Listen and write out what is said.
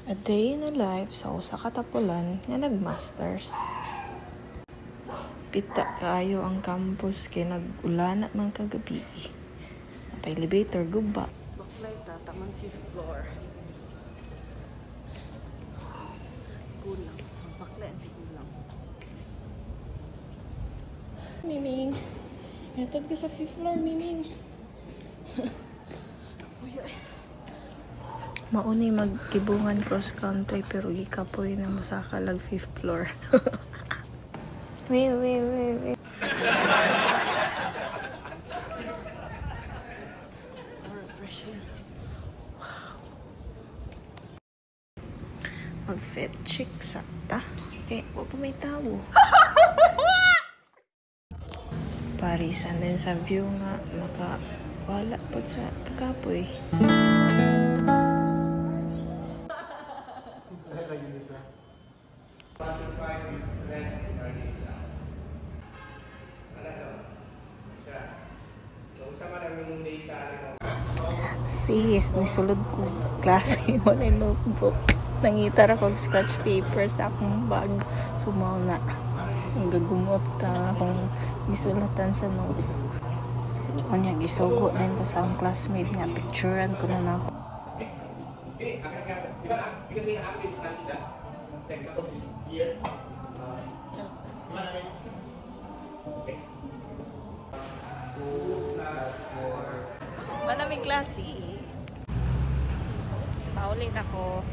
A day in a life sa usa ka tapulan nga nagmasters. Pita kaayo ang campus kay nag-ulana man kagabi. Napay elevator guba. Baklay ta taman 5th floor. Kulang. Baklay ang kulang. Miming. Metod ka sa 5th floor, Miming. Mauni magkibungan cross country pero gikapoy na musakalag 5th floor. Wait. Refreshing. Wow. Mag-fit check sakta. Okay, wag pa may tao. Parisan din sa view nga makawala po sa kakapoy. Sis, nisulod ko klase wala notebook. Nangita ra kog scratch paper sa akong bag. Sumaw na. Ang gagumot ka akong gisulatan sa notes. Kanya gisugo din ko sa akong classmate nga picturean ko na ako. Manaming klase. Paulin ako.